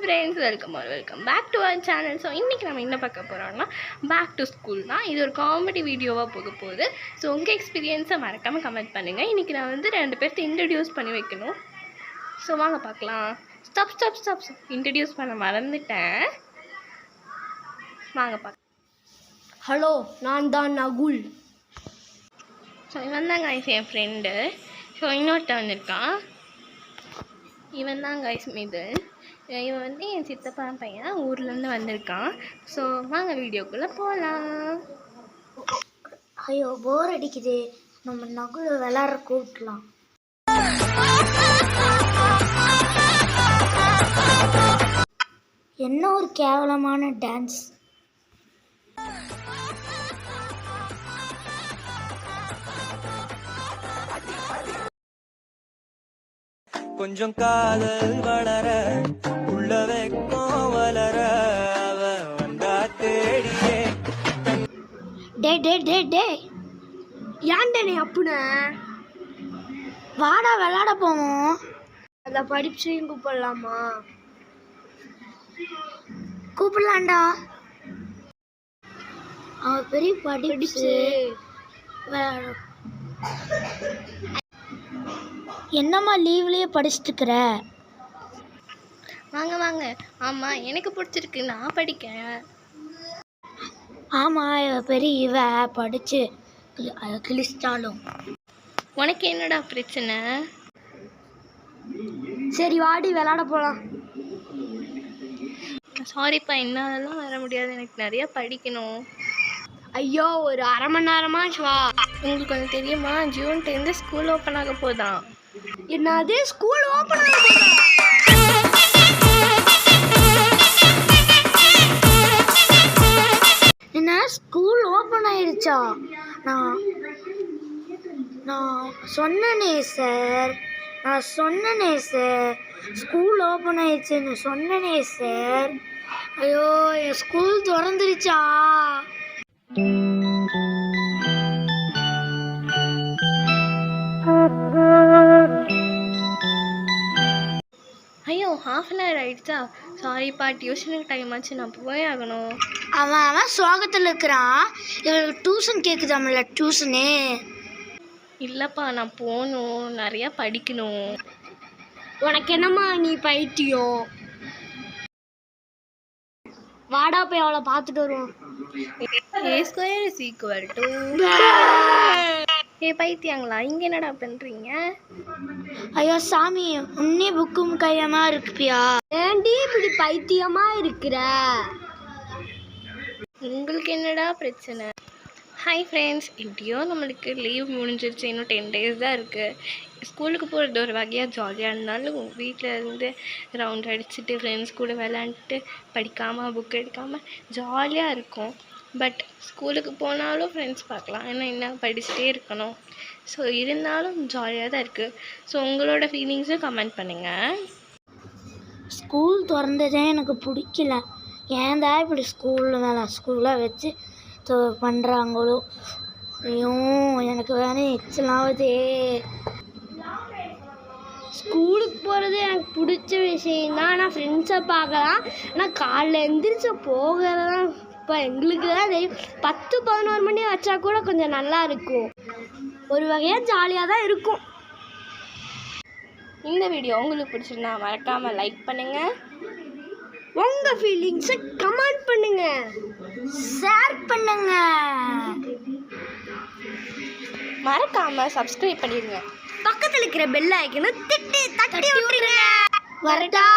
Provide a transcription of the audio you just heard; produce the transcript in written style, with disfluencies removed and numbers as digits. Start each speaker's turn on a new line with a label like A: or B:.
A: Friends, welcome back to our channel. So இன்றைக்கி நம்ம என்ன பார்க்க போகிறோம்னா பேக் டு ஸ்கூல் தான். இது ஒரு காமெடி வீடியோவாக போக போகுது. ஸோ உங்கள் எக்ஸ்பீரியன்ஸை மறக்காமல் கமெண்ட் பண்ணுங்கள். இன்றைக்கி நான் வந்து 2 பேர்த்து இன்ட்ரடியூஸ் பண்ணி வைக்கணும். ஸோ வாங்க பார்க்கலாம். ஸ்டாப் இன்ட்ரடியூஸ் பண்ண மறந்துட்டேன். வாங்க பார்க்கலாம்.
B: ஹலோ, நான் தான் நகுல்.
A: ஸோ இவன் தான் கைஸ் என் ஃப்ரெண்டு. ஸோ இன்னொருத்த வந்திருக்கான். இவன் தான் கைஸ் மிதுன். இவன் வந்து என் சித்தப்பா பையன், ஊர்லேருந்து வந்திருக்கான். ஸோ வாங்க வீடியோக்குள்ளே போகலாம்.
B: ஐயோ, போர் அடிக்குது. நம்ம நகுல் விளாட்ற கூட்டலாம். என்ன ஒரு கேவலமான டான்ஸ்.
C: கொஞ்சம் காதல் வளர உள்ள வெக்கம் வளர அவ வந்தா தேடியே.
B: டே ஏன்டா நீ அப்புன? வாடா விளாட போவோம். அதை படிப்பையும் கூப்பிடலாமா? கூப்பிடலாண்டா. அவன் பெரிய படிச்சு என்னம்மா லீவ்லேயே படிச்சுட்டு இருக்கிற?
A: வாங்க. ஆமாம், எனக்கு பிடிச்சிருக்கு, நான் படிக்கிறேன்.
B: ஆமாம், பெரிய இவ படித்து கிழிச்சிட்டாலும்.
A: உனக்கு என்னடா பிரச்சனை?
B: சரி வாடி விளாட போகலாம்.
A: சாரிப்பா, என்னாலலாம் வர முடியாது, எனக்கு நிறையா படிக்கணும்.
B: ஐயோ, ஒரு அரை மணி நேரமாச்சு வா.
A: உங்களுக்கு கொஞ்சம் தெரியுமா, ஜூன் 10 ஸ்கூல் ஓப்பன் ஆக போதான்.
B: என்னது, ஸ்கூல் ஓப்பன் ஆக போதா? என்ன, ஸ்கூல் ஓப்பன் ஆயிடுச்சா? நான் சொன்னனே சார், ஸ்கூல் ஓப்பன் ஆயிடுச்சுன்னு சொன்னனே சார். ஐயோ, என் ஸ்கூல் திறந்துருச்சா?
A: ஐயோ, ½ அன் ஹவர் ஆகிடுச்சா? சாரிப்பா, டியூஷனுக்கு டைம் ஆச்சு, நான் போய் ஆகணும்.
B: அவன் சோகத்தில் இருக்கிறான். இவளுக்கு டியூஷன் கேட்குதாமல, டியூஷனு.
A: இல்லைப்பா, நான் போகணும், நிறையா படிக்கணும்.
B: உனக்கு என்னம்மா நீ பைத்தியம்? வாடா போய் அவளை பார்த்துட்டு வருவோம்.
A: ஏ பைத்தியாங்களா, இங்கே என்னடா பண்ணுறீங்க?
B: ஐயோ சாமி, உன்னே புக்கும் கையமா இருக்குப்பியா? ஏண்டி இப்படி பைத்தியமா இருக்கிற?
A: உங்களுக்கு என்னடா பிரச்சனை? ஹாய் ஃப்ரெண்ட்ஸ், எப்படியோ நம்மளுக்கு லீவ் முடிஞ்சிருச்சு. இன்னும் 10 days தான் இருக்குது. ஸ்கூலுக்கு போகிறது ஒரு வகையாக ஜாலியாக இருந்தாலும் வீட்டில் இருந்து ரவுண்ட் அடிச்சுட்டு ஃப்ரெண்ட்ஸ் கூட விளாண்டுட்டு படிக்காமல் புக் எடுக்காமல் ஜாலியாக இருக்கும். பட் ஸ்கூலுக்கு போனாலும் ஃப்ரெண்ட்ஸ் பார்க்கலாம், ஏன்னா என்ன படிச்சுட்டே இருக்கணும். ஸோ இருந்தாலும் ஜாலியாக தான் இருக்குது. ஸோ உங்களோட ஃபீலிங்ஸும் கமெண்ட் பண்ணுங்கள்.
B: ஸ்கூல் திறந்ததே எனக்கு பிடிக்கல. ஏன்டா இப்படி ஸ்கூலில் வச்சு பண்ணுறாங்களோ. ஐயோ, எனக்கு வேணும் எச்சலாவதே. ஸ்கூலுக்கு போகிறது எனக்கு பிடிச்ச விஷயந்தான். ஆனால் ஃப்ரெண்ட்ஸை பார்க்கலாம். ஆனால் காலைல எழுந்திரிச்சு போகிறதான் இப்போ எங்களுக்கு தான் தெரியும். 10-11 மணி வச்சா கூட கொஞ்சம் நல்லா இருக்கும். ஒரு வகையாக ஜாலியாக தான் இருக்கும்.
A: இந்த வீடியோ உங்களுக்கு பிடிச்சிருந்தா மறக்காமல் லைக் பண்ணுங்கள்.
B: உங்கள் ஃபீலிங்ஸை கமெண்ட் பண்ணுங்கள், ஷேர் பண்ணுங்கள்.
A: மறக்காமல் சப்ஸ்கிரைப் பண்ணிடுங்க.
B: பக்கத்தில் இருக்கிற பெல் ஐக்கனை தட்டி விட்டுருங்க. வரட்டா.